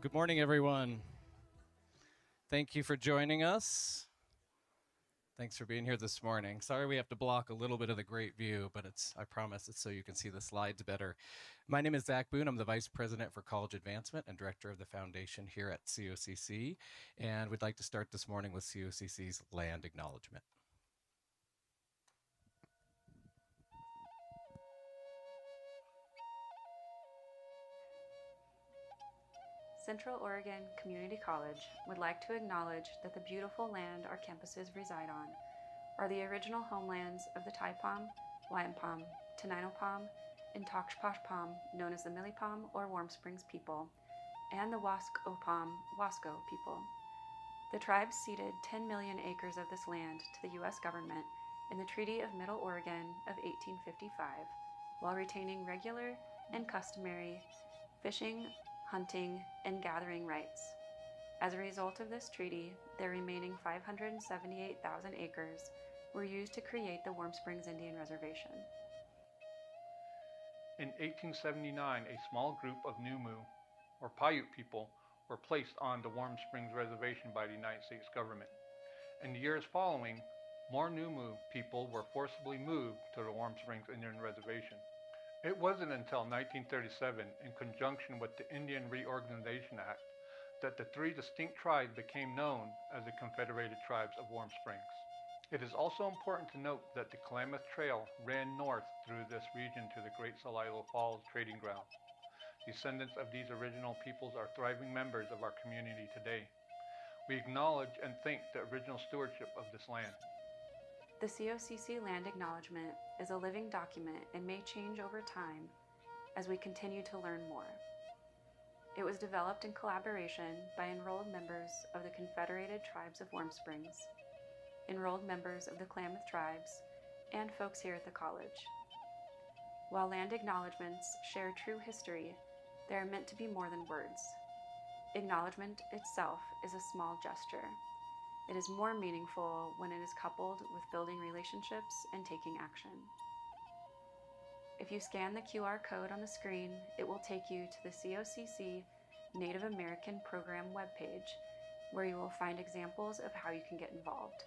Good morning, everyone. Thank you for joining us. Thanks for being here this morning. Sorry we have to block a little bit of the great view, but I promise it's so you can see the slides better. My name is Zach Boone. I'm the Vice President for College Advancement and Director of the Foundation here at COCC, and we'd like to start this morning with COCC's land acknowledgement. Central Oregon Community College would like to acknowledge that the beautiful land our campuses reside on are the original homelands of the Taipam, Wampum, Tenino-Pam, and Tokshposh-Pam, known as the Millipam or Warm Springs people, and the Wask-O-Pam, Wasco people. The tribes ceded 10 million acres of this land to the U.S. government in the Treaty of Middle Oregon of 1855, while retaining regular and customary fishing, hunting, and gathering rights. As a result of this treaty, their remaining 578,000 acres were used to create the Warm Springs Indian Reservation. In 1879, a small group of Numu, or Paiute people, were placed on the Warm Springs Reservation by the United States government. In the years following, more Numu people were forcibly moved to the Warm Springs Indian Reservation. It wasn't until 1937, in conjunction with the Indian Reorganization Act, that the three distinct tribes became known as the Confederated Tribes of Warm Springs. It is also important to note that the Klamath Trail ran north through this region to the Great Celilo Falls trading grounds. Descendants of these original peoples are thriving members of our community today. We acknowledge and thank the original stewardship of this land. The COCC Land Acknowledgement is a living document and may change over time as we continue to learn more. It was developed in collaboration by enrolled members of the Confederated Tribes of Warm Springs, enrolled members of the Klamath Tribes, and folks here at the college. While land acknowledgements share true history, they are meant to be more than words. Acknowledgement itself is a small gesture. It is more meaningful when it is coupled with building relationships and taking action. If you scan the QR code on the screen, it will take you to the COCC Native American Program webpage, where you will find examples of how you can get involved.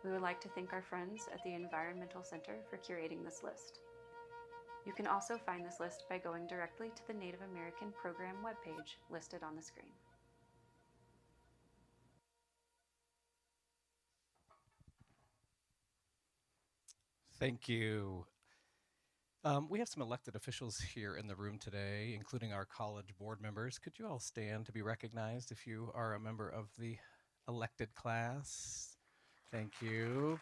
We would like to thank our friends at the Environmental Center for curating this list. You can also find this list by going directly to the Native American Program webpage listed on the screen. Thank you. We have some elected officials here in the room today, including our college board members. Could you all stand to be recognized if you are a member of the elected class? Thank you.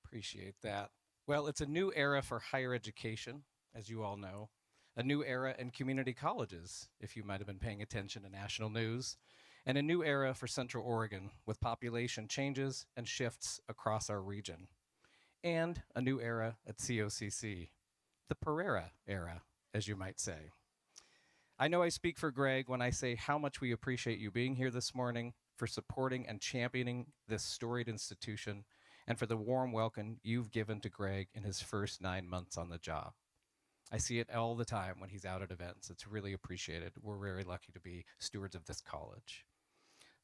Appreciate that. Well, it's a new era for higher education, as you all know, a new era in community colleges, if you might have been paying attention to national news, and a new era for Central Oregon with population changes and shifts across our region, and a new era at COCC, the Pereira era, as you might say. I know I speak for Greg when I say how much we appreciate you being here this morning, for supporting and championing this storied institution, and for the warm welcome you've given to Greg in his first 9 months on the job. I see it all the time when he's out at events. It's really appreciated. We're very lucky to be stewards of this college.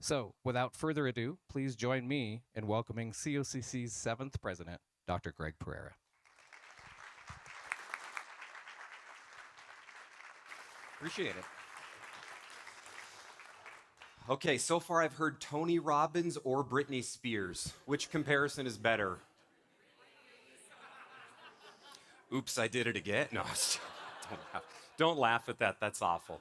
So, without further ado, please join me in welcoming COCC's 7th president, Dr. Greg Pereira. Appreciate it. Okay, so far I've heard Tony Robbins or Britney Spears. Which comparison is better? Oops, I did it again. No, don't laugh at that. That's awful.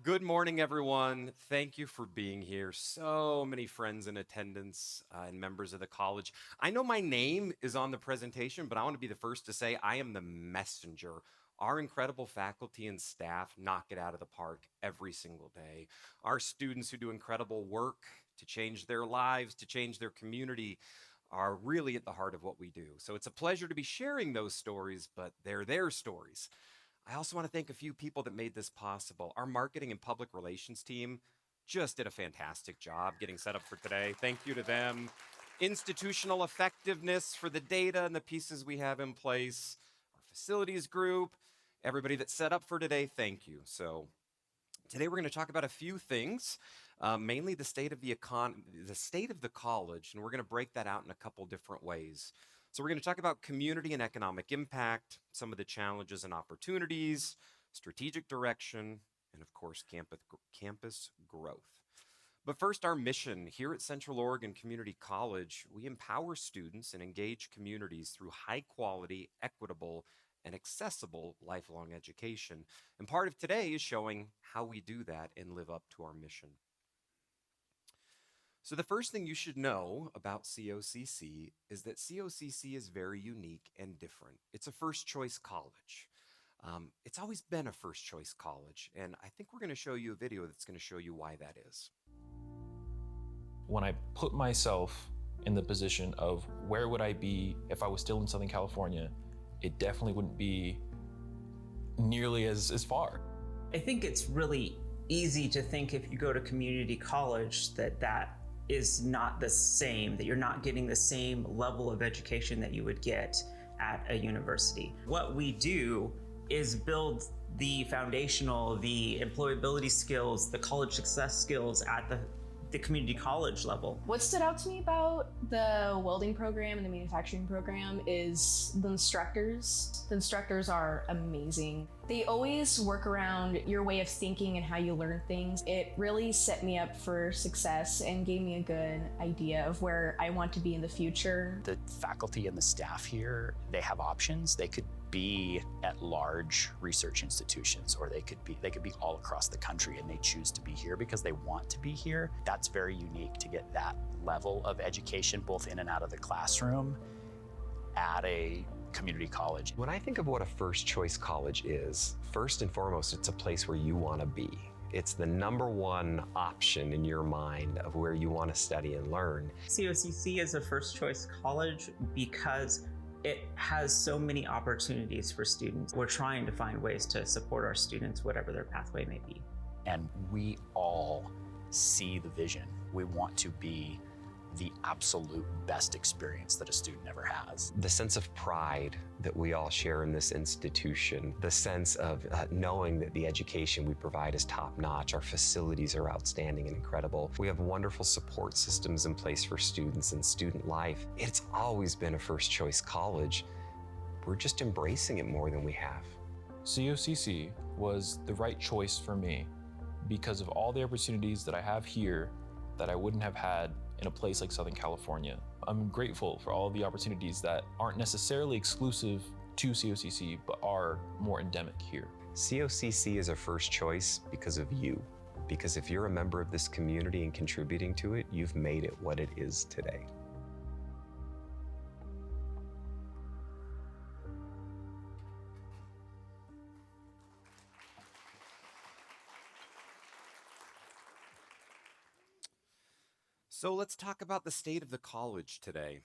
Good morning, everyone. Thank you for being here. So many friends in attendance and members of the college. I know my name is on the presentation, but I want to be the first to say I am the messenger. Our incredible faculty and staff knock it out of the park every single day. Our students who do incredible work to change their lives, to change their community, are really at the heart of what we do. So it's a pleasure to be sharing those stories, but they're their stories. I also want to thank a few people that made this possible. Our marketing and public relations team just did a fantastic job getting set up for today. Thank you to them. Institutional effectiveness for the data and the pieces we have in place. Our facilities group, everybody that set up for today, thank you. So today we're going to talk about a few things, mainly the state of the college, and we're going to break that out in a couple different ways. So we're going to talk about community and economic impact, some of the challenges and opportunities, strategic direction, and of course, campus growth. But first, our mission here at Central Oregon Community College, we empower students and engage communities through high quality, equitable, and accessible lifelong education. And part of today is showing how we do that and live up to our mission. So the first thing you should know about COCC is that COCC is very unique and different. It's a first choice college. It's always been a first choice college, and I think we're going to show you a video that's going to show you why that is. When I put myself in the position of where would I be if I was still in Southern California, it definitely wouldn't be nearly as far. I think it's really easy to think if you go to community college that is not the same, that you're not getting the same level of education that you would get at a university. What we do is build the foundational, the employability skills, the college success skills at the community college level. What stood out to me about the welding program and the manufacturing program is the instructors. The instructors are amazing. They always work around your way of thinking and how you learn things. It really set me up for success and gave me a good idea of where I want to be in the future. The faculty and the staff here, they have options. They could be at large research institutions, or they could be all across the country, and they choose to be here because they want to be here. That's very unique to get that level of education both in and out of the classroom at a community college. When I think of what a first choice college is, first and foremost, it's a place where you want to be. It's the number one option in your mind of where you want to study and learn. COCC is a first choice college because it has so many opportunities for students. We're trying to find ways to support our students, whatever their pathway may be. And we all see the vision. We want to be the absolute best experience that a student ever has. The sense of pride that we all share in this institution, the sense of knowing that the education we provide is top-notch, our facilities are outstanding and incredible. We have wonderful support systems in place for students and student life. It's always been a first choice college. We're just embracing it more than we have. COCC was the right choice for me because of all the opportunities that I have here that I wouldn't have had in a place like Southern California. I'm grateful for all the opportunities that aren't necessarily exclusive to COCC, but are more endemic here. COCC is a first choice because of you. Because if you're a member of this community and contributing to it, you've made it what it is today. So let's talk about the state of the college today.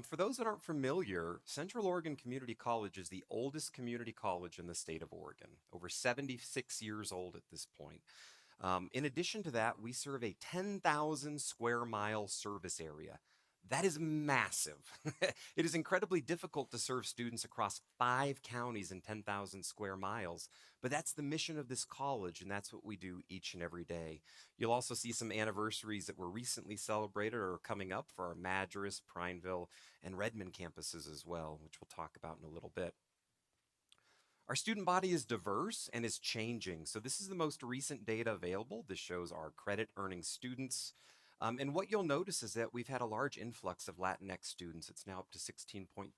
For those that aren't familiar, Central Oregon Community College is the oldest community college in the state of Oregon, over 76 years old at this point. In addition to that, we serve a 10,000 square mile service area. That is massive. It is incredibly difficult to serve students across 5 counties in 10,000 square miles, but that's the mission of this college, and that's what we do each and every day. You'll also see some anniversaries that were recently celebrated or are coming up for our Madras, Prineville, and Redmond campuses as well, which we'll talk about in a little bit. Our student body is diverse and is changing. So this is the most recent data available. This shows our credit earning students. And what you'll notice is that we've had a large influx of Latinx students. It's now up to 16.3%.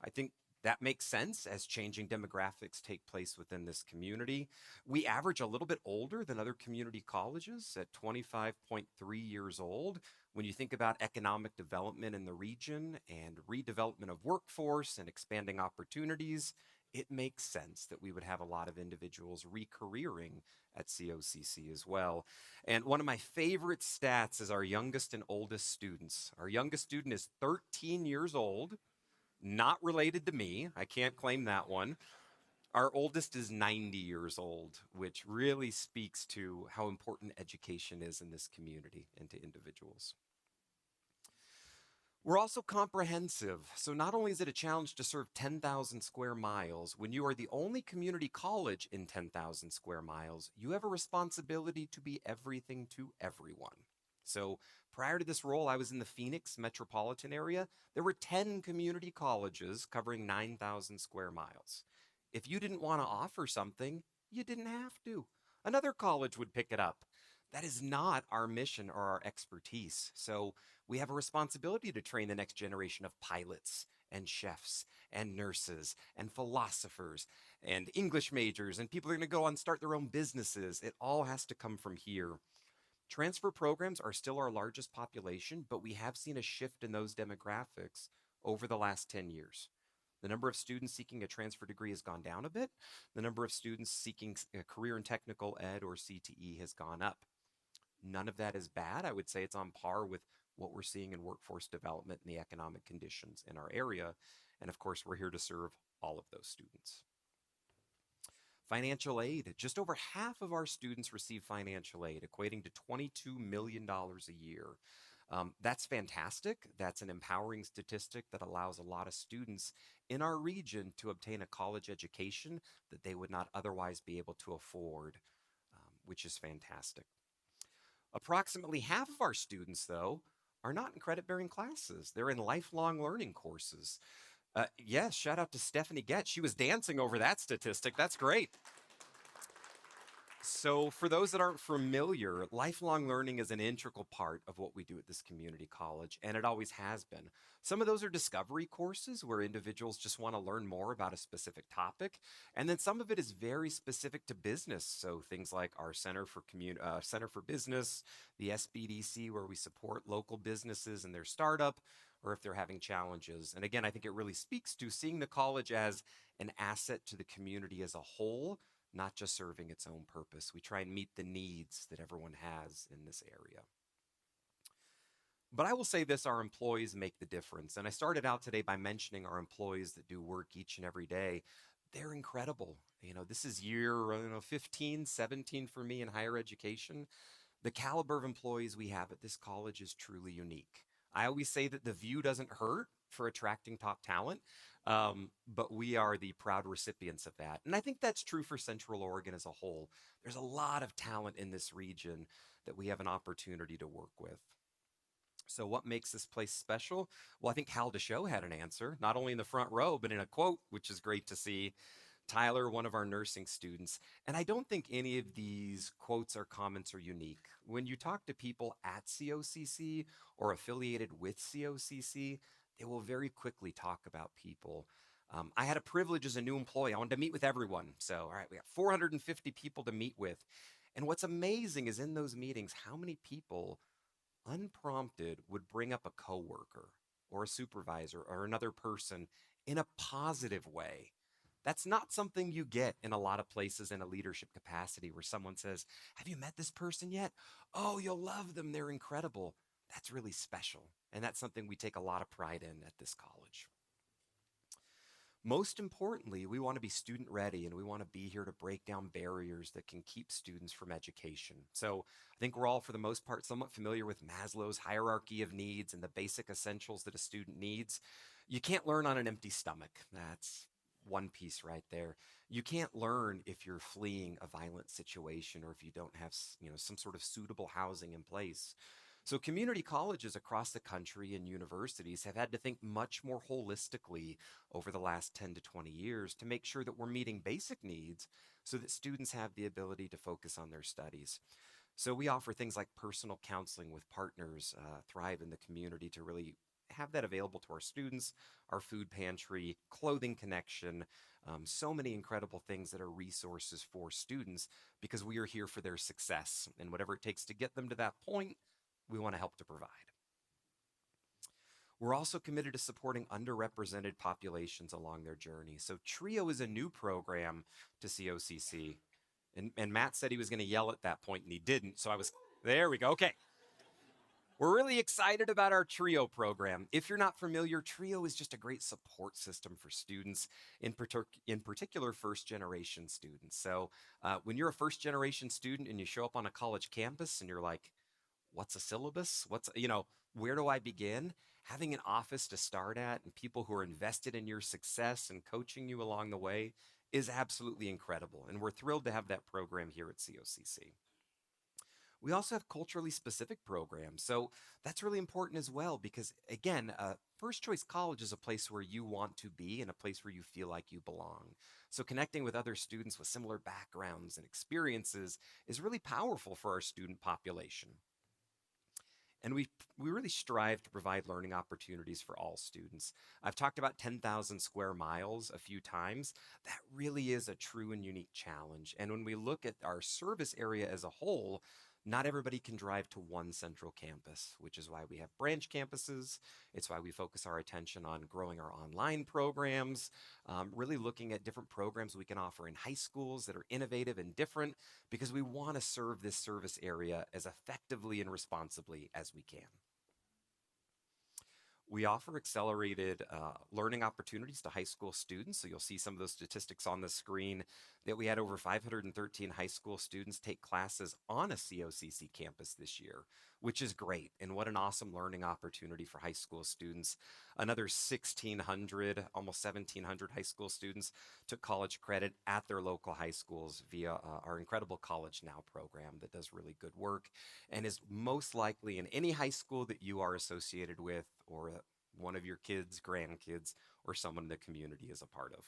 I think that makes sense as changing demographics take place within this community. We average a little bit older than other community colleges at 25.3 years old. When you think about economic development in the region and redevelopment of workforce and expanding opportunities, it makes sense that we would have a lot of individuals re-careering at COCC as well. And one of my favorite stats is our youngest and oldest students. Our youngest student is 13 years old, not related to me. I can't claim that one. Our oldest is 90 years old, which really speaks to how important education is in this community and to individuals. We're also comprehensive. So not only is it a challenge to serve 10,000 square miles, when you are the only community college in 10,000 square miles, you have a responsibility to be everything to everyone. So prior to this role, I was in the Phoenix metropolitan area. There were 10 community colleges covering 9,000 square miles. If you didn't want to offer something, you didn't have to. Another college would pick it up. That is not our mission or our expertise. So we have a responsibility to train the next generation of pilots and chefs and nurses and philosophers and English majors and people are going to go on and start their own businesses. It all has to come from here. Transfer programs are still our largest population, but we have seen a shift in those demographics over the last 10 years. The number of students seeking a transfer degree has gone down a bit. The number of students seeking a career in technical ed or CTE has gone up. None of that is bad. I would say it's on par with what we're seeing in workforce development and the economic conditions in our area. And of course, we're here to serve all of those students. Financial aid. Just over half of our students receive financial aid, equating to $22 million a year. That's fantastic. That's an empowering statistic that allows a lot of students in our region to obtain a college education that they would not otherwise be able to afford, which is fantastic. Approximately half of our students, though, are not in credit-bearing classes. They're in lifelong learning courses. Yes, shout out to Stephanie Getz. She was dancing over that statistic. That's great. So for those that aren't familiar, lifelong learning is an integral part of what we do at this community college, and it always has been. Some of those are discovery courses where individuals just want to learn more about a specific topic, and then some of it is very specific to business. So things like our Center for Business, the SBDC, where we support local businesses and their startup, or if they're having challenges. And again, I think it really speaks to seeing the college as an asset to the community as a whole, not just serving its own purpose. We try and meet the needs that everyone has in this area. But I will say this, our employees make the difference. And I started out today by mentioning our employees that do work each and every day. They're incredible. This is year 15, 17 for me in higher education. The caliber of employees we have at this college is truly unique. I always say that the view doesn't hurt for attracting top talent, but we are the proud recipients of that. And I think that's true for Central Oregon as a whole. There's a lot of talent in this region that we have an opportunity to work with. So what makes this place special? Well, I think Hal DeShow had an answer, not only in the front row, but in a quote, which is great to see. Tyler, one of our nursing students, and I don't think any of these quotes or comments are unique. When you talk to people at COCC or affiliated with COCC, they will very quickly talk about people. I had a privilege as a new employee. I wanted to meet with everyone. So, all right, we got 450 people to meet with. And what's amazing is in those meetings, how many people unprompted would bring up a coworker or a supervisor or another person in a positive way. That's not something you get in a lot of places in a leadership capacity where someone says, have you met this person yet? Oh, you'll love them. They're incredible. That's really special. And that's something we take a lot of pride in at this college. Most importantly, we want to be student ready and we want to be here to break down barriers that can keep students from education. So I think we're all, for the most part, somewhat familiar with Maslow's hierarchy of needs and the basic essentials that a student needs. You can't learn on an empty stomach. That's one piece right there. You can't learn if you're fleeing a violent situation or if you don't have, some sort of suitable housing in place. So community colleges across the country and universities have had to think much more holistically over the last 10 to 20 years to make sure that we're meeting basic needs so that students have the ability to focus on their studies. So we offer things like personal counseling with partners, Thrive in the community, to really have that available to our students, our food pantry, clothing connection, so many incredible things that are resources for students because we are here for their success. And whatever it takes to get them to that point, we want to help to provide. We're also committed to supporting underrepresented populations along their journey. So TRIO is a new program to COCC. And Matt said he was going to yell at that point, and he didn't. So there we go. Okay. We're really excited about our TRIO program. If you're not familiar, TRIO is just a great support system for students, in particular first-generation students. So when you're a first-generation student and you show up on a college campus and you're like, what's a syllabus? Where do I begin? having an office to start at and people who are invested in your success and coaching you along the way is absolutely incredible. And we're thrilled to have that program here at COCC. We also have culturally specific programs. So that's really important as well because, again, First Choice College is a place where you want to be and a place where you feel like you belong. So connecting with other students with similar backgrounds and experiences is really powerful for our student population. And we really strive to provide learning opportunities for all students. I've talked about 10,000 square miles a few times. That really is a true and unique challenge. And when we look at our service area as a whole, not everybody can drive to one central campus, which is why we have branch campuses. It's why we focus our attention on growing our online programs, really looking at different programs we can offer in high schools that are innovative and different, because we want to serve this service area as effectively and responsibly as we can. We offer accelerated learning opportunities to high school students. So you'll see some of those statistics on the screen that we had over 513 high school students take classes on a COCC campus this year, which is great. And what an awesome learning opportunity for high school students. Another 1,600, almost 1,700 high school students took college credit at their local high schools via our incredible College Now program that does really good work and is most likely in any high school that you are associated with or one of your kids, grandkids, or someone in the community is a part of.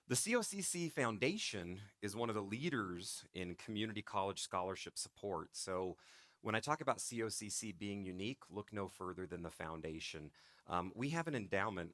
The COCC Foundation is one of the leaders in community college scholarship support. So when I talk about COCC being unique, look no further than the foundation. We have an endowment.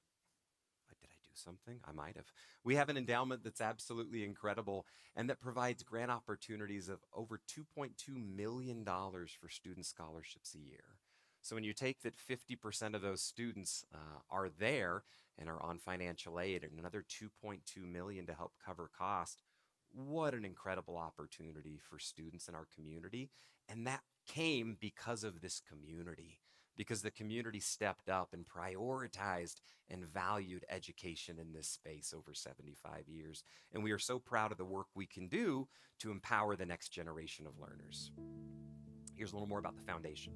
Did I do something? I might have. We have an endowment that's absolutely incredible and that provides grant opportunities of over $2.2 million for student scholarships a year. So when you take that 50% of those students are there and are on financial aid and another $2.2 million to help cover cost, what an incredible opportunity for students in our community. And that came because of this community, because the community stepped up and prioritized and valued education in this space over 75 years. And we are so proud of the work we can do to empower the next generation of learners. Here's a little more about the foundation.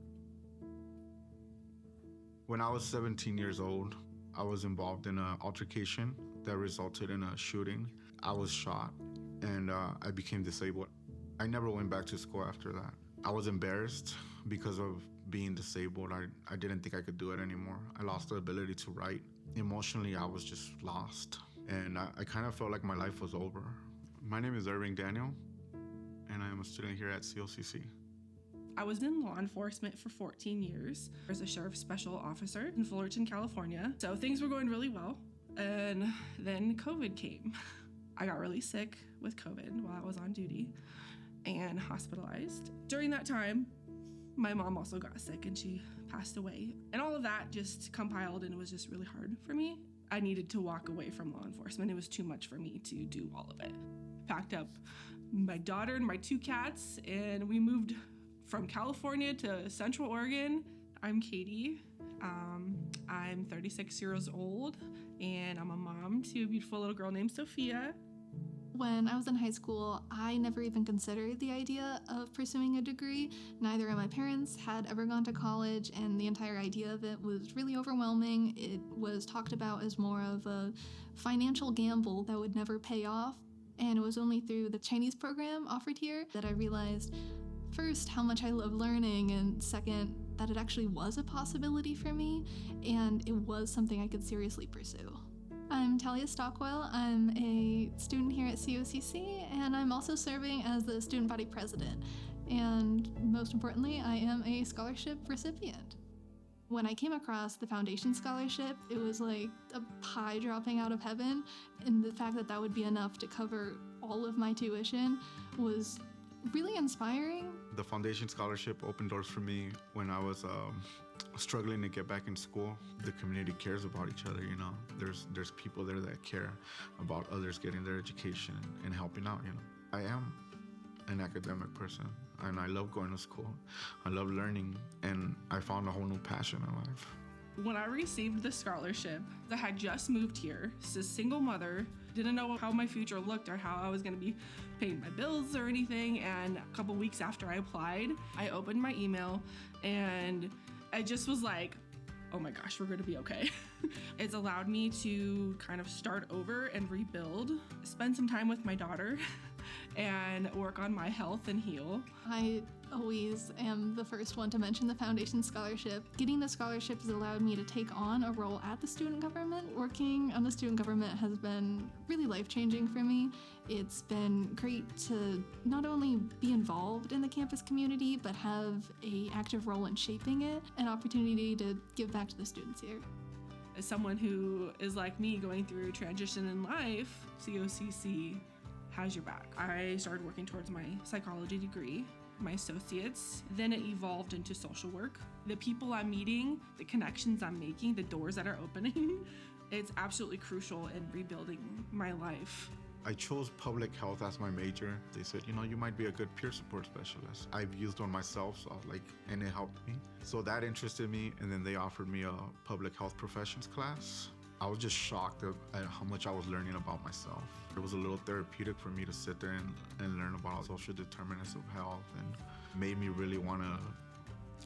When I was 17 years old, I was involved in an altercation that resulted in a shooting. I was shot and I became disabled. I never went back to school after that. I was embarrassed because of being disabled. I didn't think I could do it anymore. I lost the ability to write. Emotionally, I was just lost. And I kind of felt like my life was over. My name is Irving Daniel, and I am a student here at COCC. I was in law enforcement for 14 years as a sheriff's special officer in Fullerton, California. So things were going really well. And then COVID came. I got really sick with COVID while I was on duty and hospitalized. During that time, my mom also got sick and she passed away. And all of that just compiled and it was just really hard for me. I needed to walk away from law enforcement. It was too much for me to do all of it. Packed up my daughter and my 2 cats and we moved from California to Central Oregon. I'm Katie. I'm 36 years old and I'm a mom to a beautiful little girl named Sophia. When I was in high school, I never even considered the idea of pursuing a degree. Neither of my parents had ever gone to college, and the entire idea of it was really overwhelming. It was talked about as more of a financial gamble that would never pay off. And it was only through the Chinese program offered here that I realized, first, how much I love learning, and second, that it actually was a possibility for me, and it was something I could seriously pursue. I'm Talia Stockwell. I'm a student here at COCC, and I'm also serving as the student body president. And most importantly, I am a scholarship recipient. When I came across the foundation scholarship, it was like a pie dropping out of heaven, and the fact that that would be enough to cover all of my tuition was really inspiring. The foundation scholarship opened doors for me when I was struggling to get back in school. The community cares about each other, you know. There's people there that care about others getting their education and helping out, you know. I am an academic person and I love going to school. I love learning and I found a whole new passion in life. When I received the scholarship, I had just moved here, as a single mother, didn't know how my future looked or how I was gonna be paying my bills or anything, and a couple weeks after I applied, I opened my email and I just was like, oh my gosh, we're going to be okay. It's allowed me to kind of start over and rebuild, spend some time with my daughter, and work on my health and heal. I always am the first one to mention the Foundation Scholarship. Getting the scholarship has allowed me to take on a role at the student government. Working on the student government has been really life-changing for me. It's been great to not only be involved in the campus community, but have an active role in shaping it, an opportunity to give back to the students here. As someone who is like me, going through a transition in life, COCC has your back. I started working towards my psychology degree, my associates. Then it evolved into social work. The people I'm meeting, the connections I'm making, the doors that are opening, it's absolutely crucial in rebuilding my life. I chose public health as my major. They said, you might be a good peer support specialist. I've used one myself, so and it helped me. So that interested me, and then they offered me a public health professions class. I was just shocked at how much I was learning about myself. It was a little therapeutic for me to sit there and learn about social determinants of health, and made me really want to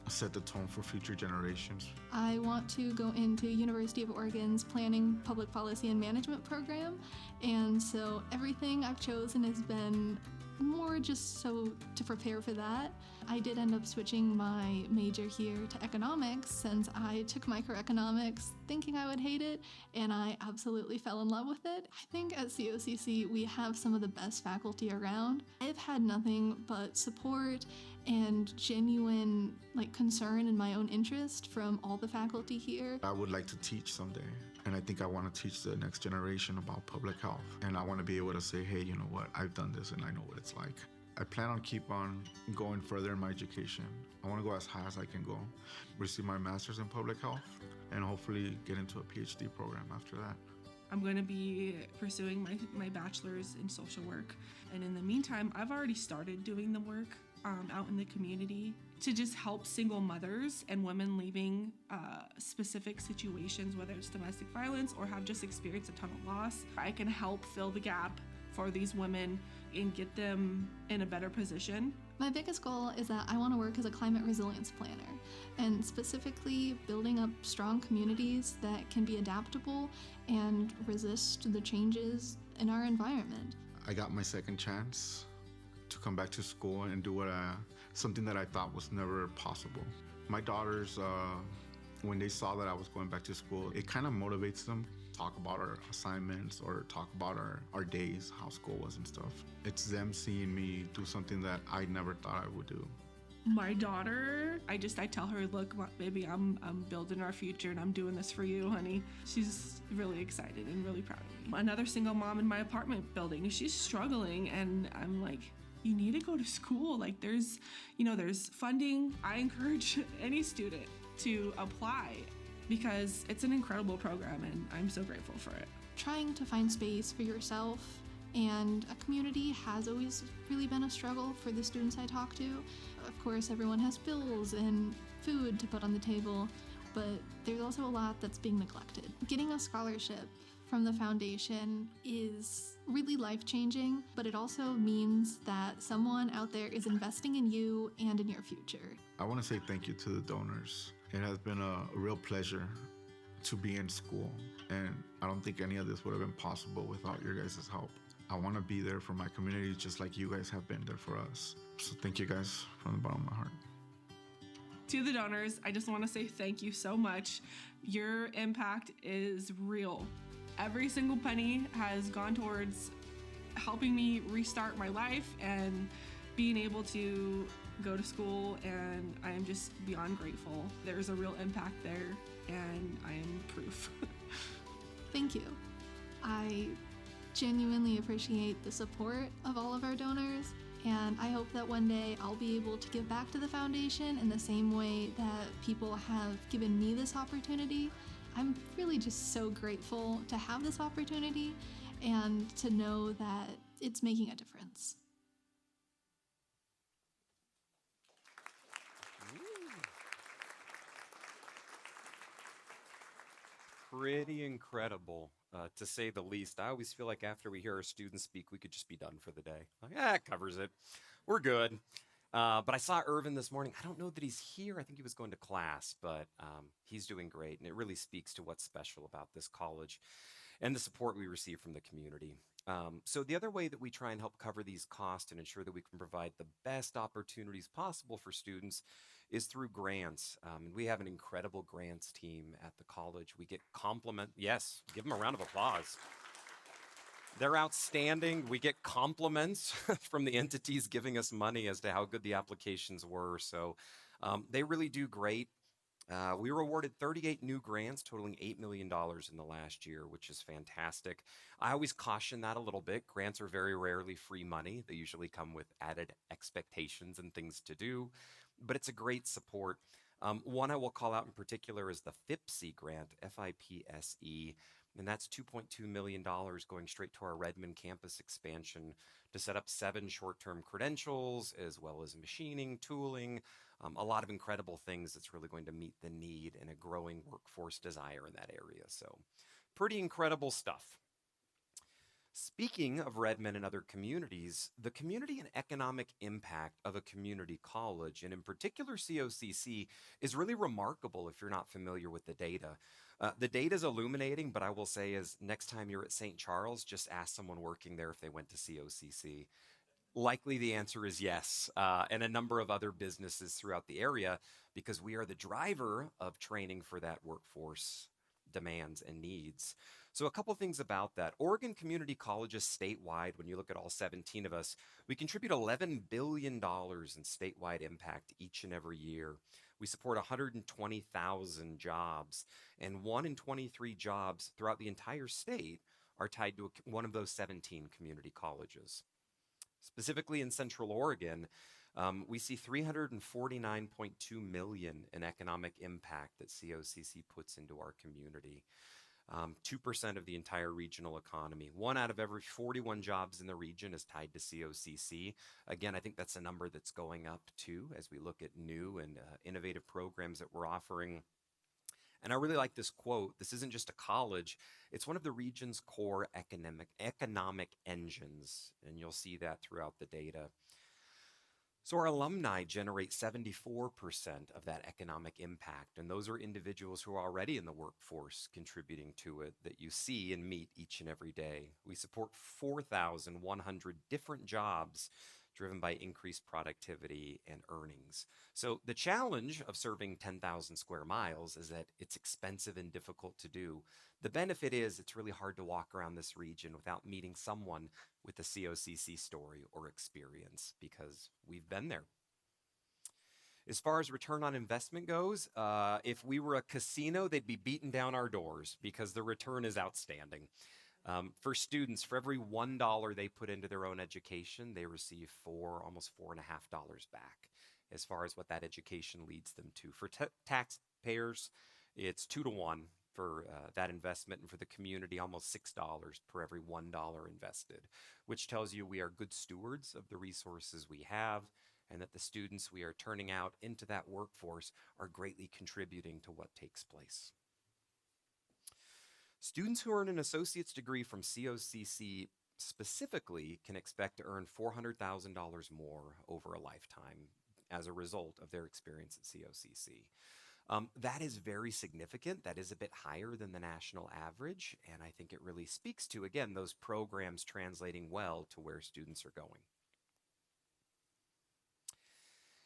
set the tone for future generations. I want to go into University of Oregon's Planning, Public Policy, and Management program, and so everything I've chosen has been more just so to prepare for that. I did end up switching my major here to economics since I took microeconomics thinking I would hate it, and I absolutely fell in love with it. I think at COCC we have some of the best faculty around. I've had nothing but support and genuine concern in my own interest from all the faculty here. I would like to teach someday, and I think I want to teach the next generation about public health, and I want to be able to say, hey, you know what, I've done this and I know what it's like. I plan on keep on going further in my education. I want to go as high as I can go, receive my master's in public health, and hopefully get into a PhD program after that. I'm going to be pursuing my bachelor's in social work, and in the meantime, I've already started doing the work out in the community to just help single mothers and women leaving specific situations, whether it's domestic violence or have just experienced a ton of loss. I can help fill the gap for these women and get them in a better position. My biggest goal is that I want to work as a climate resilience planner, and specifically building up strong communities that can be adaptable and resist the changes in our environment. I got my second chance to come back to school and do something that I thought was never possible. My daughters, when they saw that I was going back to school, it kind of motivates them to talk about our assignments or talk about our days, how school was and stuff. It's them seeing me do something that I never thought I would do. My daughter, I tell her, look, baby, I'm building our future and I'm doing this for you, honey. She's really excited and really proud of me. Another single mom in my apartment building, she's struggling, and I'm like, you need to go to school. There's funding. I encourage any student to apply because it's an incredible program and I'm so grateful for it. Trying to find space for yourself and a community has always really been a struggle for the students I talk to. Of course, everyone has bills and food to put on the table, but there's also a lot that's being neglected. Getting a scholarship from the foundation is really life-changing, but it also means that someone out there is investing in you and in your future. I want to say thank you to the donors. It has been a real pleasure to be in school, and I don't think any of this would have been possible without your guys' help. I want to be there for my community just like you guys have been there for us. So thank you guys from the bottom of my heart. To the donors, I just want to say thank you so much. Your impact is real. Every single penny has gone towards helping me restart my life and being able to go to school, and I am just beyond grateful. There's a real impact there, and I am proof. Thank you. I genuinely appreciate the support of all of our donors, and I hope that one day I'll be able to give back to the foundation in the same way that people have given me this opportunity. I'm really just so grateful to have this opportunity and to know that it's making a difference. Pretty incredible, to say the least. I always feel like after we hear our students speak, we could just be done for the day. It covers it. We're good. But I saw Irvin this morning. I don't know that he's here. I think he was going to class, but he's doing great. And it really speaks to what's special about this college and the support we receive from the community. So the other way that we try and help cover these costs and ensure that we can provide the best opportunities possible for students is through grants. And we have an incredible grants team at the college. We get yes, give them a round of applause. They're outstanding. We get compliments from the entities giving us money as to how good the applications were. So they really do great. We were awarded 38 new grants totaling $8 million in the last year, which is fantastic. I always caution that a little bit. Grants are very rarely free money. They usually come with added expectations and things to do, but it's a great support. One I will call out in particular is the FIPSE grant, FIPSE, and that's $2.2 million going straight to our Redmond campus expansion to set up 7 short-term credentials, as well as machining, tooling, a lot of incredible things that's really going to meet the need and a growing workforce desire in that area. So pretty incredible stuff. Speaking of Redmond and other communities, the community and economic impact of a community college, and in particular COCC, is really remarkable if you're not familiar with the data. The data is illuminating, but I will say is next time you're at St. Charles, just ask someone working there if they went to COCC. Likely the answer is yes, and a number of other businesses throughout the area, because we are the driver of training for that workforce demands and needs. So a couple things about that. Oregon Community Colleges statewide, when you look at all 17 of us, we contribute $11 billion in statewide impact each and every year. We support 120,000 jobs, and 1 in 23 jobs throughout the entire state are tied to one of those 17 community colleges. Specifically in Central Oregon, we see $349.2 million in economic impact that COCC puts into our community. 2% of the entire regional economy. 1 out of every 41 jobs in the region is tied to COCC. Again, I think that's a number that's going up too as we look at new and innovative programs that we're offering. And I really like this quote. This isn't just a college, it's one of the region's core economic engines, and you'll see that throughout the data. So our alumni generate 74% of that economic impact, and those are individuals who are already in the workforce contributing to it that you see and meet each and every day. We support 4,100 different jobs driven by increased productivity and earnings. So the challenge of serving 10,000 square miles is that it's expensive and difficult to do. The benefit is it's really hard to walk around this region without meeting someone with a COCC story or experience, because we've been there. As far as return on investment goes, if we were a casino, they'd be beating down our doors because the return is outstanding. For students, for every $1 they put into their own education, they receive almost $4.50 back as far as what that education leads them to. For taxpayers, it's 2 to 1 for that investment, and for the community, almost $6 per every $1 invested, which tells you we are good stewards of the resources we have, and that the students we are turning out into that workforce are greatly contributing to what takes place. Students who earn an associate's degree from COCC specifically can expect to earn $400,000 more over a lifetime as a result of their experience at COCC. That is very significant. That is a bit higher than the national average, and I think it really speaks to, again, those programs translating well to where students are going.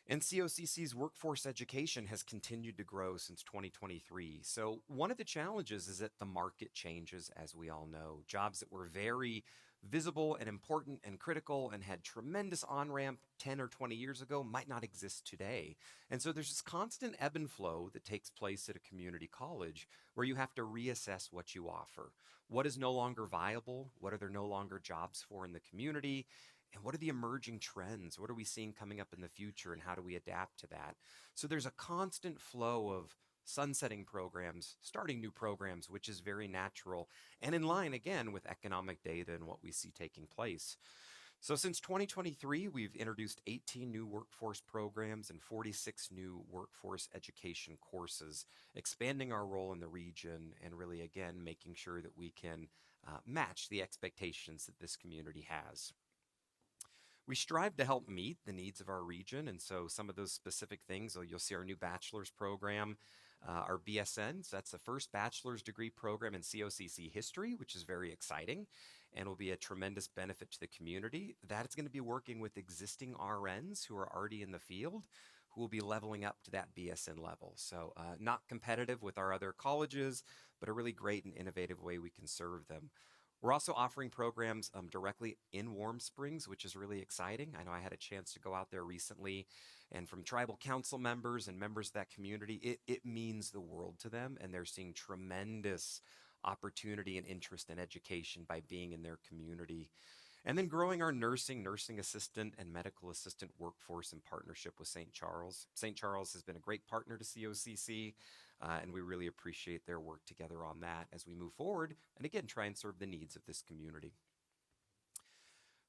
And COCC's workforce education has continued to grow since 2023. So one of the challenges is that the market changes, as we all know. Jobs that were very visible and important and critical and had tremendous on-ramp 10 or 20 years ago might not exist today. And so there's this constant ebb and flow that takes place at a community college where you have to reassess what you offer. What is no longer viable? What are there no longer jobs for in the community? And what are the emerging trends? What are we seeing coming up in the future, and how do we adapt to that? So there's a constant flow of sunsetting programs, starting new programs, which is very natural and in line, again, with economic data and what we see taking place. So since 2023, we've introduced 18 new workforce programs and 46 new workforce education courses, expanding our role in the region and really, again, making sure that we can match the expectations that this community has. We strive to help meet the needs of our region, and so some of those specific things, you'll see our new bachelor's program, our BSNs. That's the first bachelor's degree program in COCC history, which is very exciting and will be a tremendous benefit to the community. That is going to be working with existing RNs who are already in the field, who will be leveling up to that BSN level. So not competitive with our other colleges, but a really great and innovative way we can serve them. We're also offering programs directly in Warm Springs, which is really exciting. I know I had a chance to go out there recently, and from tribal council members and members of that community, it means the world to them, and they're seeing tremendous opportunity and interest in education by being in their community. And then growing our nursing assistant, and medical assistant workforce in partnership with St. Charles. St. Charles has been a great partner to COCC, and we really appreciate their work together on that as we move forward and again try and serve the needs of this community.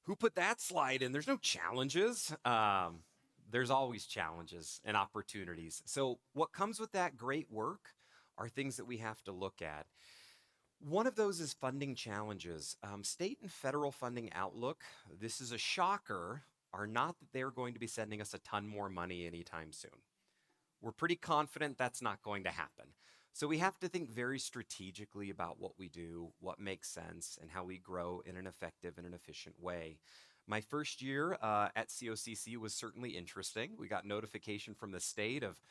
Who put that slide in? There's no challenges. There's always challenges and opportunities. So what comes with that great work are things that we have to look at. One of those is funding challenges. State and federal funding outlook, this is a shocker, are not that they're going to be sending us a ton more money anytime soon. We're pretty confident that's not going to happen. So we have to think very strategically about what we do, what makes sense, and how we grow in an effective and an efficient way. My first year at COCC was certainly interesting. We got notification from the state of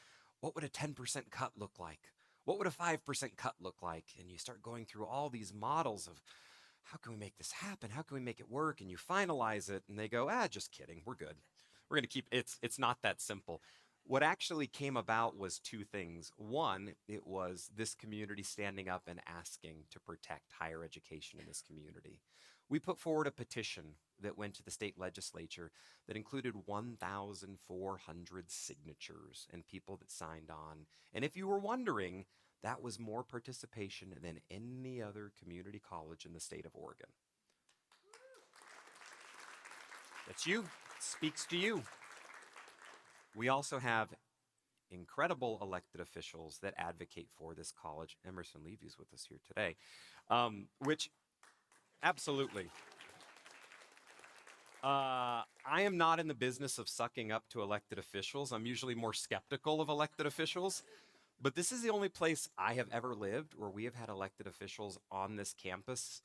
what would a 10% cut look like? What would a 5% cut look like? And you start going through all these models of how can we make this happen? How can we make it work? And you finalize it and they go, just kidding, we're good. We're gonna keep, it's not that simple. What actually came about was two things. One, it was this community standing up and asking to protect higher education in this community. We put forward a petition that went to the state legislature that included 1,400 signatures and people that signed on. And if you were wondering, that was more participation than any other community college in the state of Oregon. That's you. It speaks to you. We also have incredible elected officials that advocate for this college. Emerson Levy's with us here today, which absolutely. I am not in the business of sucking up to elected officials. I'm usually more skeptical of elected officials, but this is the only place I have ever lived where we have had elected officials on this campus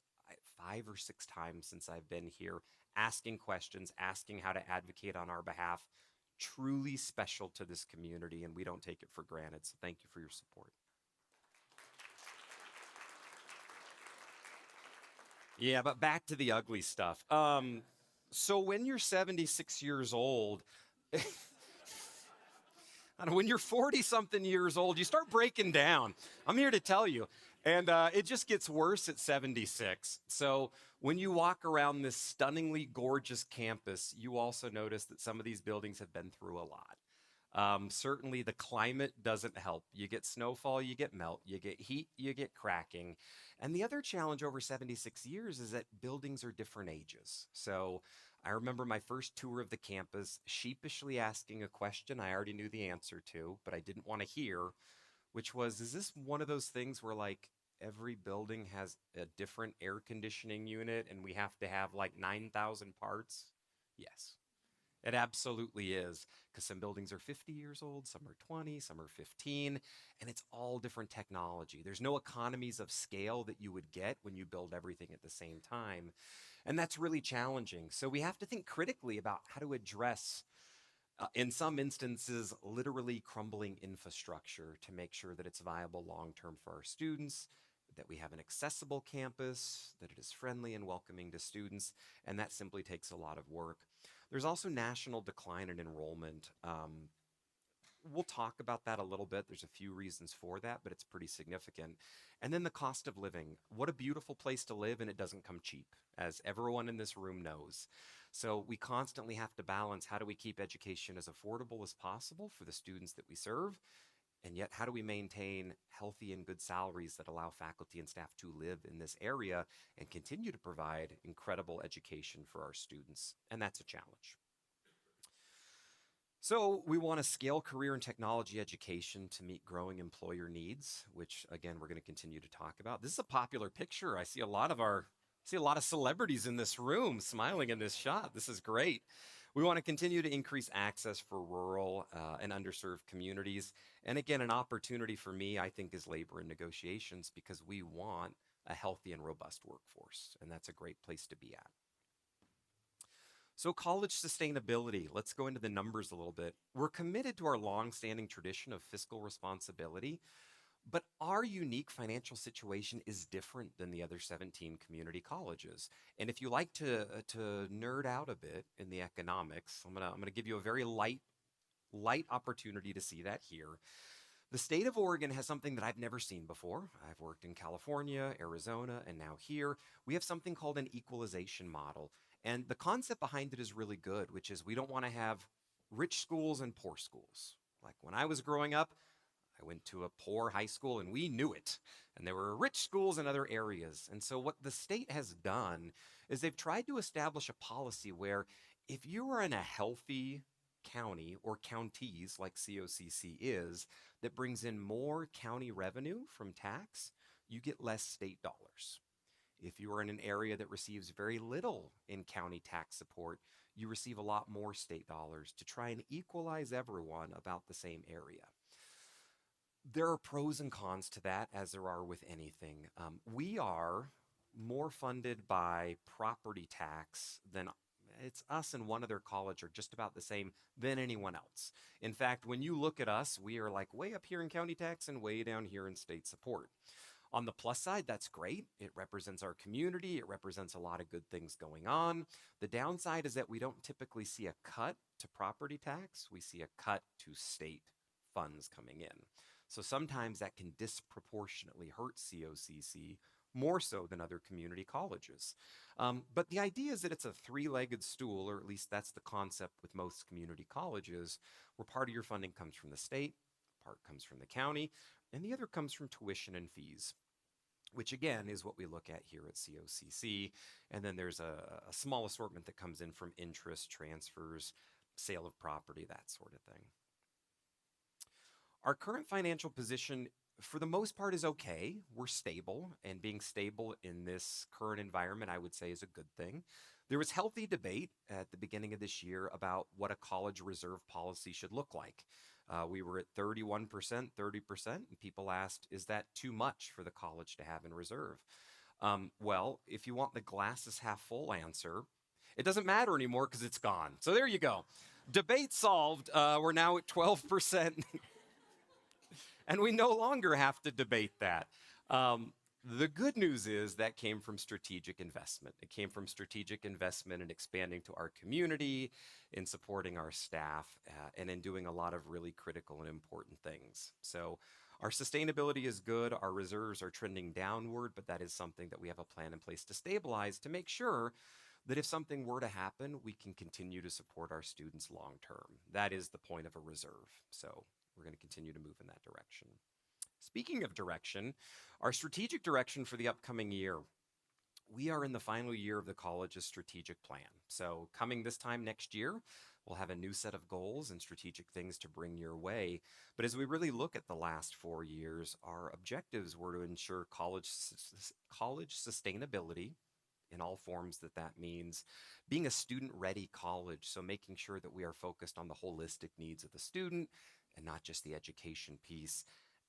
5 or 6 times since I've been here, asking questions, asking how to advocate on our behalf. Truly special to this community, and we don't take it for granted. So thank you for your support. Yeah, but back to the ugly stuff. So when you're 76 years old, when you're 40-something years old, you start breaking down. I'm here to tell you. And it just gets worse at 76. So when you walk around this stunningly gorgeous campus, you also notice that some of these buildings have been through a lot. Certainly the climate doesn't help. You get snowfall, you get melt, you get heat, you get cracking. And the other challenge over 76 years is that buildings are different ages. So I remember my first tour of the campus, sheepishly asking a question I already knew the answer to, but I didn't want to hear, which was, is this one of those things where like every building has a different air conditioning unit and we have to have like 9,000 parts? Yes, it absolutely is, because some buildings are 50 years old, some are 20, some are 15, and it's all different technology. There's no economies of scale that you would get when you build everything at the same time. And that's really challenging. So we have to think critically about how to address in some instances, literally crumbling infrastructure to make sure that it's viable long-term for our students, that we have an accessible campus, that it is friendly and welcoming to students, and that simply takes a lot of work. There's also national decline in enrollment. We'll talk about that a little bit. There's a few reasons for that, but it's pretty significant. And then the cost of living. What a beautiful place to live, and it doesn't come cheap, as everyone in this room knows. So we constantly have to balance how do we keep education as affordable as possible for the students that we serve, and yet how do we maintain healthy and good salaries that allow faculty and staff to live in this area and continue to provide incredible education for our students, and that's a challenge. So we want to scale career and technology education to meet growing employer needs, which again, we're going to continue to talk about. This is a popular picture. I see a lot of our See a lot of celebrities in this room smiling in this shot. This is great. We want to continue to increase access for rural and underserved communities. And again, an opportunity for me, I think, is labor and negotiations because we want a healthy and robust workforce. And that's a great place to be at. So, college sustainability, let's go into the numbers a little bit. We're committed to our long-standing tradition of fiscal responsibility, but our unique financial situation is different than the other 17 community colleges. And if you like to nerd out a bit in the economics, I'm gonna give you a very light opportunity to see that here. The state of Oregon has something that I've never seen before. I've worked in California, Arizona, and now here. We have something called an equalization model. And the concept behind it is really good, which is we don't want to have rich schools and poor schools. Like when I was growing up, I went to a poor high school and we knew it. And there were rich schools in other areas. And so what the state has done is they've tried to establish a policy where if you are in a healthy county or counties like COCC is, that brings in more county revenue from tax, you get less state dollars. If you are in an area that receives very little in county tax support, you receive a lot more state dollars to try and equalize everyone about the same area. There are pros and cons to that, as there are with anything. We are more funded by property tax than it's us and one other college are just about the same than anyone else. In fact, when you look at us, we are like way up here in county tax and way down here in state support. On the plus side, that's great. It represents our community. It represents a lot of good things going on. The downside is that we don't typically see a cut to property tax. We see a cut to state funds coming in. So sometimes that can disproportionately hurt COCC more so than other community colleges. But the idea is that it's a three-legged stool, or at least that's the concept with most community colleges, where part of your funding comes from the state, part comes from the county, and the other comes from tuition and fees, which again is what we look at here at COCC. And then there's a small assortment that comes in from interest, transfers, sale of property, that sort of thing. Our current financial position, for the most part, is okay. We're stable, and being stable in this current environment, I would say, is a good thing. There was healthy debate at the beginning of this year about what a college reserve policy should look like. We were at 31%, 30%, and people asked, is that too much for the college to have in reserve? Well, if you want the glass is half full answer, it doesn't matter anymore because it's gone. So there you go. Debate solved. We're now at 12%. And we no longer have to debate that. The good news is that came from strategic investment. It came from strategic investment in expanding to our community, in supporting our staff, and in doing a lot of really critical and important things. So our sustainability is good. Our reserves are trending downward, but that is something that we have a plan in place to stabilize to make sure that if something were to happen, we can continue to support our students long term. That is the point of a reserve. So we're going to continue to move in that direction. Speaking of direction, our strategic direction for the upcoming year, we are in the final year of the college's strategic plan. So coming this time next year, we'll have a new set of goals and strategic things to bring your way. But as we really look at the last 4 years, our objectives were to ensure college sustainability in all forms that means, being a student-ready college, so making sure that we are focused on the holistic needs of the student and not just the education piece.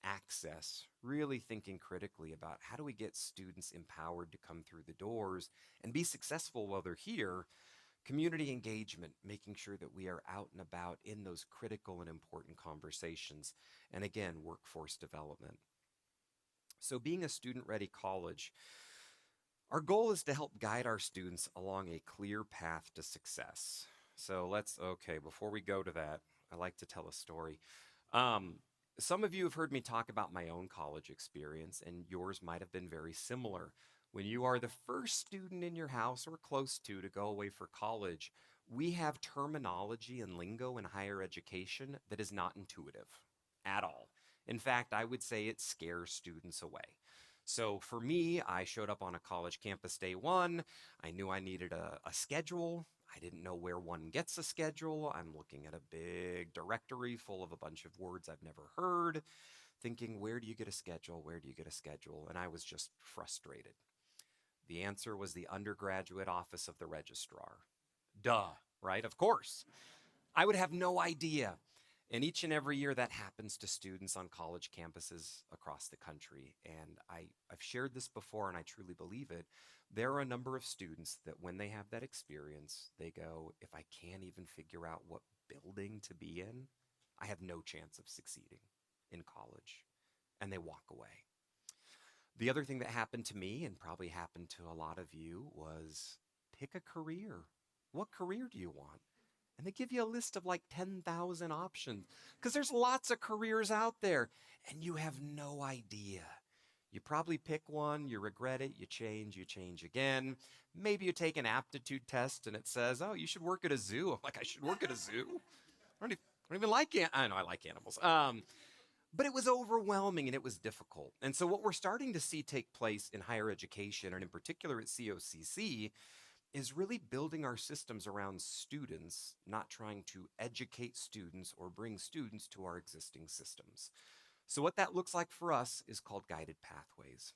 Access, really thinking critically about how do we get students empowered to come through the doors and be successful while they're here. Community engagement, making sure that we are out and about in those critical and important conversations. And again, workforce development. So being a student-ready college, our goal is to help guide our students along a clear path to success. So before we go to that, I like to tell a story. Some of you have heard me talk about my own college experience, and yours might have been very similar. When you are the first student in your house or close to go away for college, we have terminology and lingo in higher education that is not intuitive at all. In fact, I would say it scares students away. So for me, I showed up on a college campus day one. I knew I needed a schedule. I didn't know where one gets a schedule. I'm looking at a big directory full of a bunch of words I've never heard, thinking, where do you get a schedule? Where do you get a schedule? And I was just frustrated. The answer was the undergraduate office of the registrar. Duh, right? Of course. I would have no idea. And each and every year that happens to students on college campuses across the country. And I've shared this before and I truly believe it. There are a number of students that when they have that experience, they go, if I can't even figure out what building to be in, I have no chance of succeeding in college. And they walk away. The other thing that happened to me and probably happened to a lot of you was pick a career. What career do you want? And they give you a list of like 10,000 options because there's lots of careers out there and you have no idea. You probably pick one, you regret it, you change again. Maybe you take an aptitude test and it says, oh, you should work at a zoo. I'm like, I should work at a zoo? I don't even like I know I like animals. But it was overwhelming and it was difficult. And so what we're starting to see take place in higher education, and in particular at COCC, is really building our systems around students, not trying to educate students or bring students to our existing systems. So what that looks like for us is called guided pathways.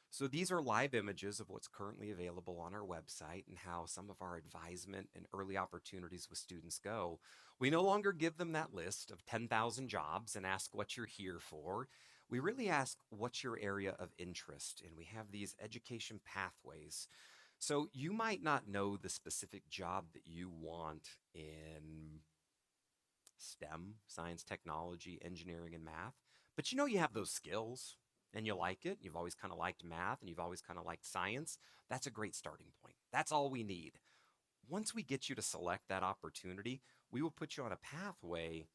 So these are live images of what's currently available on our website and how some of our advisement and early opportunities with students go. We no longer give them that list of 10,000 jobs and ask what you're here for. We really ask what's your area of interest, and we have these education pathways. So you might not know the specific job that you want in STEM, science, technology, engineering, and math, but you know you have those skills and you like it. You've always kind of liked math and you've always kind of liked science. That's a great starting point. That's all we need. Once we get you to select that opportunity, we will put you on a pathway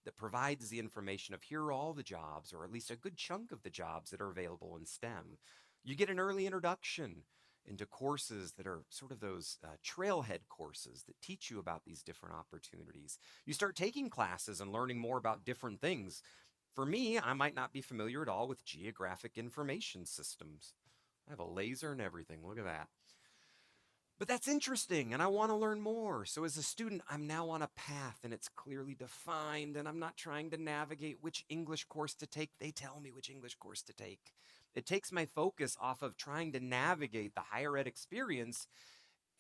that provides the information of here are all the jobs, or at least a good chunk of the jobs that are available in STEM. You get an early introduction into courses that are sort of those trailhead courses that teach you about these different opportunities. You start taking classes and learning more about different things. For me, I might not be familiar at all with geographic information systems. I have a laser and everything, look at that. But that's interesting and I want to learn more. So as a student, I'm now on a path and it's clearly defined and I'm not trying to navigate which English course to take. They tell me which English course to take. It takes my focus off of trying to navigate the higher ed experience,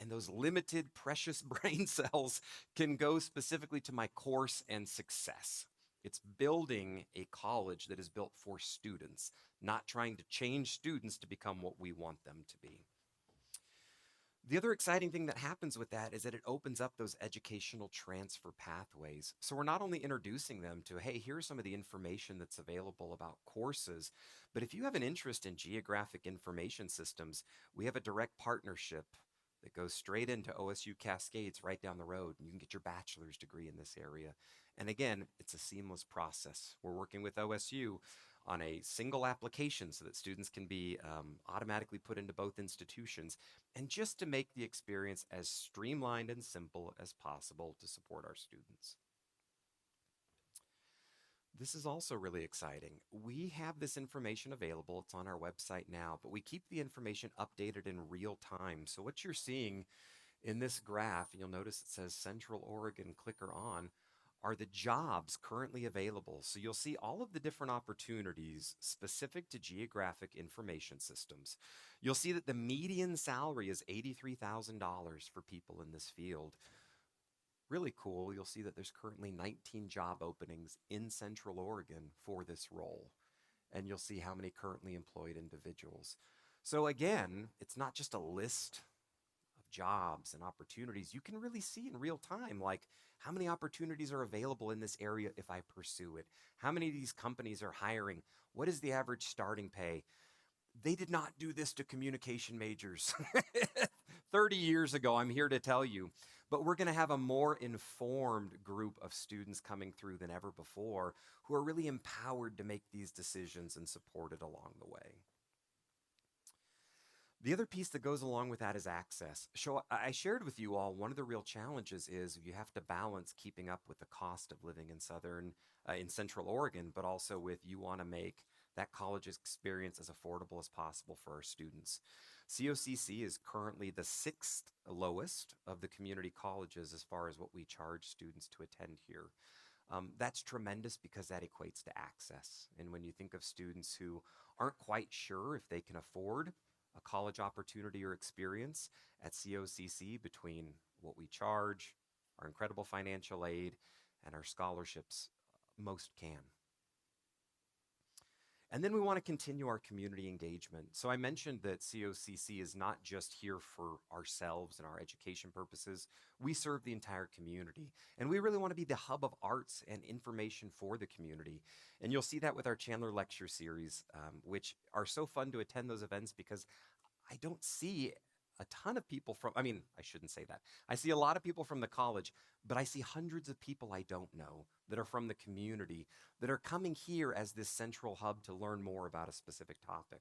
and those limited precious brain cells can go specifically to my course and success. It's building a college that is built for students, not trying to change students to become what we want them to be. The other exciting thing that happens with that is that it opens up those educational transfer pathways. So we're not only introducing them to, hey, here's some of the information that's available about courses, but if you have an interest in geographic information systems, we have a direct partnership that goes straight into OSU Cascades right down the road, and you can get your bachelor's degree in this area. And again, it's a seamless process. We're working with OSU on a single application so that students can be automatically put into both institutions, and just to make the experience as streamlined and simple as possible to support our students. This is also really exciting. We have this information available. It's on our website now, but we keep the information updated in real time. So what you're seeing in this graph, you'll notice it says Central Oregon, clicker on, are the jobs currently available. So you'll see all of the different opportunities specific to geographic information systems. You'll see that the median salary is $83,000 for people in this field. Really cool, you'll see that there's currently 19 job openings in Central Oregon for this role. And you'll see how many currently employed individuals. So again, it's not just a list of jobs and opportunities. You can really see in real time, like, how many opportunities are available in this area if I pursue it? How many of these companies are hiring? What is the average starting pay? They did not do this to communication majors 30 years ago, I'm here to tell you. But we're going to have a more informed group of students coming through than ever before who are really empowered to make these decisions and supported along the way. The other piece that goes along with that is access. So I shared with you all one of the real challenges is you have to balance keeping up with the cost of living in Central Oregon, but also with you want to make that college experience as affordable as possible for our students. COCC is currently the 6th lowest of the community colleges as far as what we charge students to attend here. That's tremendous because that equates to access. And when you think of students who aren't quite sure if they can afford a college opportunity or experience at COCC between what we charge, our incredible financial aid, and our scholarships, most can. And then we want to continue our community engagement. So I mentioned that COCC is not just here for ourselves and our education purposes. We serve the entire community. And we really want to be the hub of arts and information for the community. And you'll see that with our Chandler Lecture Series, which are so fun to attend those events because I don't see a ton of people from, I shouldn't say that. I see a lot of people from the college, but I see hundreds of people I don't know that are from the community that are coming here as this central hub to learn more about a specific topic.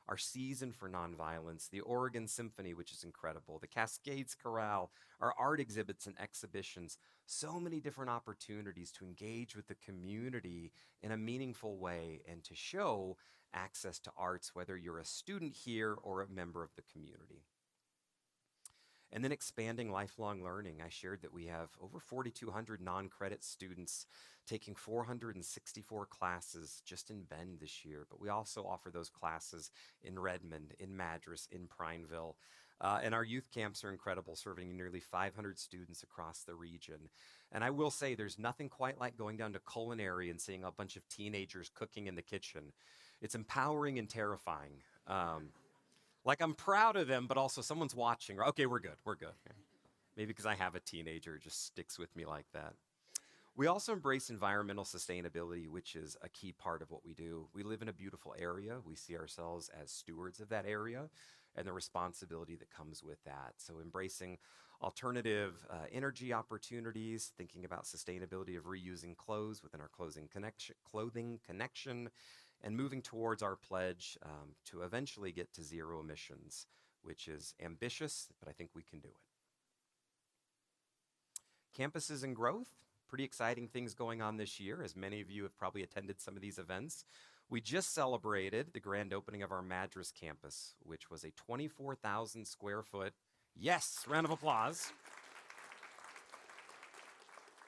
Our Season for Nonviolence, the Oregon Symphony, which is incredible, the Cascades Chorale, our art exhibits and exhibitions, so many different opportunities to engage with the community in a meaningful way and to show access to arts, whether you're a student here or a member of the community. And then expanding lifelong learning. I shared that we have over 4,200 non-credit students taking 464 classes just in Bend this year, but we also offer those classes in Redmond, in Madras, in Prineville. And our youth camps are incredible, serving nearly 500 students across the region. And I will say there's nothing quite like going down to culinary and seeing a bunch of teenagers cooking in the kitchen. It's empowering and terrifying. Like I'm proud of them, but also someone's watching. Okay, we're good. Maybe because I have a teenager, it just sticks with me like that. We also embrace environmental sustainability, which is a key part of what we do. We live in a beautiful area. We see ourselves as stewards of that area and the responsibility that comes with that. So embracing alternative energy opportunities, thinking about sustainability of reusing clothes within our clothing connection, and moving towards our pledge to eventually get to zero emissions, which is ambitious, but I think we can do it. Campuses and growth, pretty exciting things going on this year, as many of you have probably attended some of these events. We just celebrated the grand opening of our Madras campus, which was a 24,000 square foot, yes, round of applause,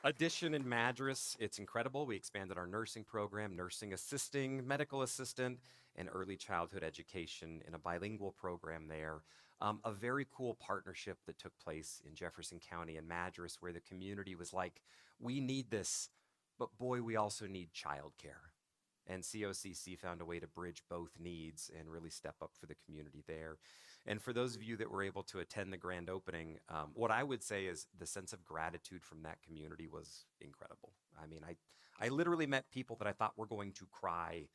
addition in Madras. It's incredible. We expanded our nursing program, nursing assisting, medical assistant, and early childhood education in a bilingual program there. A very cool partnership that took place in Jefferson County and Madras, where the community was like, we need this, but boy, we also need childcare. And COCC found a way to bridge both needs and really step up for the community there. And for those of you that were able to attend the grand opening, what I would say is the sense of gratitude from that community was incredible. I mean, I literally met people that I thought were going to cry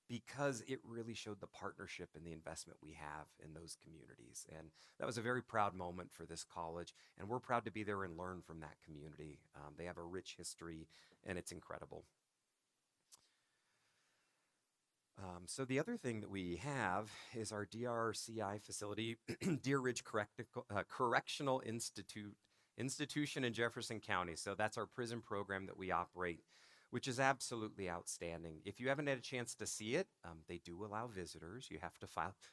because it really showed the partnership and the investment we have in those communities. And that was a very proud moment for this college, and we're proud to be there and learn from that community. They have a rich history, and it's incredible. So the other thing that we have is our DRCI facility, Deer Ridge Correctional Institution in Jefferson County. So that's our prison program that we operate, which is absolutely outstanding. If you haven't had a chance to see it, they do allow visitors. You have to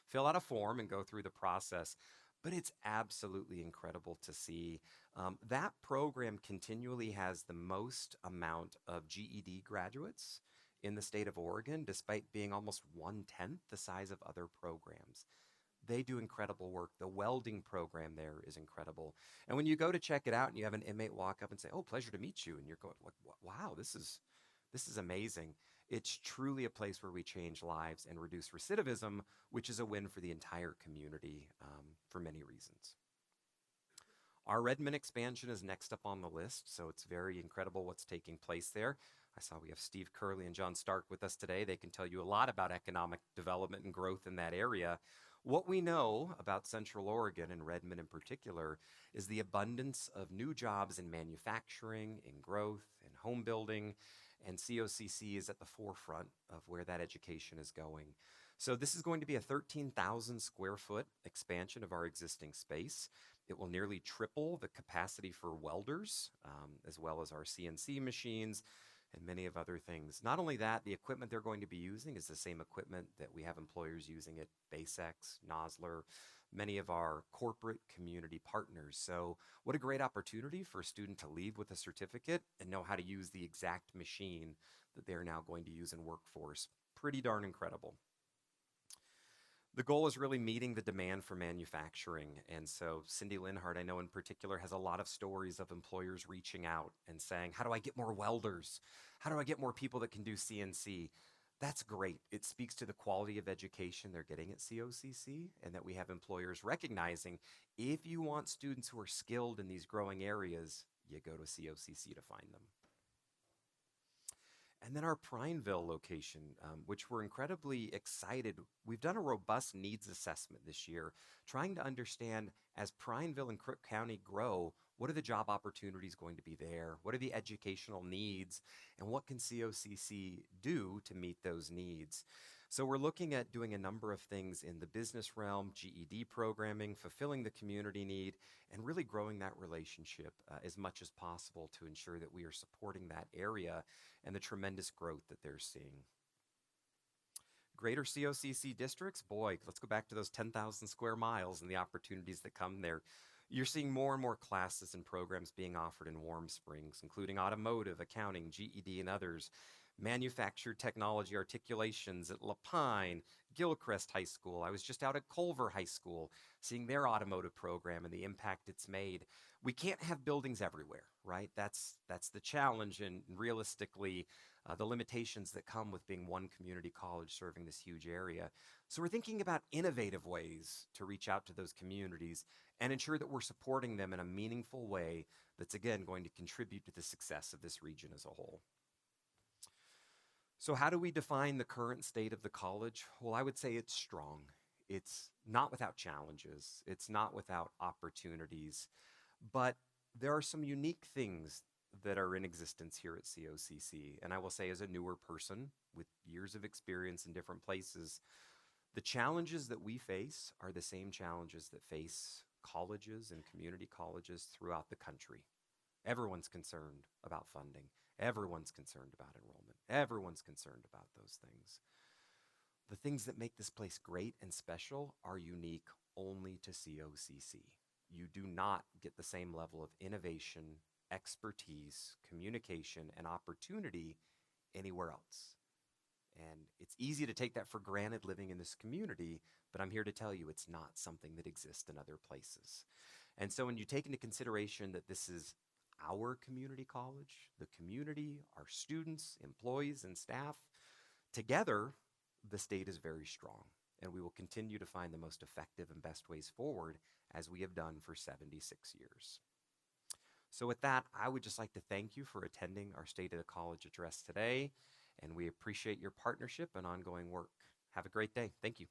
fill out a form and go through the process, but it's absolutely incredible to see. That program continually has the most amount of GED graduates in the state of Oregon, despite being almost 1/10 the size of other programs. They do incredible work. The welding program there is incredible. And when you go to check it out and you have an inmate walk up and say, oh, pleasure to meet you, and you're going, wow, this is amazing. It's truly a place where we change lives and reduce recidivism, which is a win for the entire community for many reasons. Our Redmond expansion is next up on the list, so it's very incredible what's taking place there. I saw we have Steve Curley and John Stark with us today. They can tell you a lot about economic development and growth in that area. What we know about Central Oregon and Redmond in particular is the abundance of new jobs in manufacturing, in growth, in home building, and COCC is at the forefront of where that education is going. So this is going to be a 13,000 square foot expansion of our existing space. It will nearly triple the capacity for welders, as well as our CNC machines, and many of other things. Not only that, the equipment they're going to be using is the same equipment that we have employers using at BASX, Nosler, many of our corporate community partners. So what a great opportunity for a student to leave with a certificate and know how to use the exact machine that they're now going to use in workforce. Pretty darn incredible. The goal is really meeting the demand for manufacturing. And so Cindy Linhart, I know in particular, has a lot of stories of employers reaching out and saying, how do I get more welders? How do I get more people that can do CNC? That's great. It speaks to the quality of education they're getting at COCC, and that we have employers recognizing if you want students who are skilled in these growing areas, you go to COCC to find them. And then our Prineville location, which we're incredibly excited. We've done a robust needs assessment this year, trying to understand as Prineville and Crook County grow, what are the job opportunities going to be there? What are the educational needs? And what can COCC do to meet those needs? So we're looking at doing a number of things in the business realm, GED programming, fulfilling the community need, and really growing that relationship as much as possible to ensure that we are supporting that area and the tremendous growth that they're seeing. Greater COCC districts, boy, let's go back to those 10,000 square miles and the opportunities that come there. You're seeing more and more classes and programs being offered in Warm Springs, including automotive, accounting, GED, and others. Manufactured technology articulations at Lapine, Gilchrist High School. I was just out at Culver High School seeing their automotive program and the impact it's made. We can't have buildings everywhere, right? That's the challenge, and realistically, the limitations that come with being one community college serving this huge area. So we're thinking about innovative ways to reach out to those communities and ensure that we're supporting them in a meaningful way that's, again, going to contribute to the success of this region as a whole. So how do we define the current state of the college? Well, I would say it's strong. It's not without challenges. It's not without opportunities. But there are some unique things that are in existence here at COCC. And I will say, as a newer person with years of experience in different places, the challenges that we face are the same challenges that face colleges and community colleges throughout the country. Everyone's concerned about funding. Everyone's concerned about enrollment. Everyone's concerned about those things. The things that make this place great and special are unique only to COCC. You do not get the same level of innovation, expertise, communication, and opportunity anywhere else. And it's easy to take that for granted living in this community, but I'm here to tell you it's not something that exists in other places. And so when you take into consideration that this is our community college, the community, our students, employees, and staff, together, the state is very strong. And we will continue to find the most effective and best ways forward, as we have done for 76 years. So with that, I would just like to thank you for attending our State of the College address today, and we appreciate your partnership and ongoing work. Have a great day. Thank you.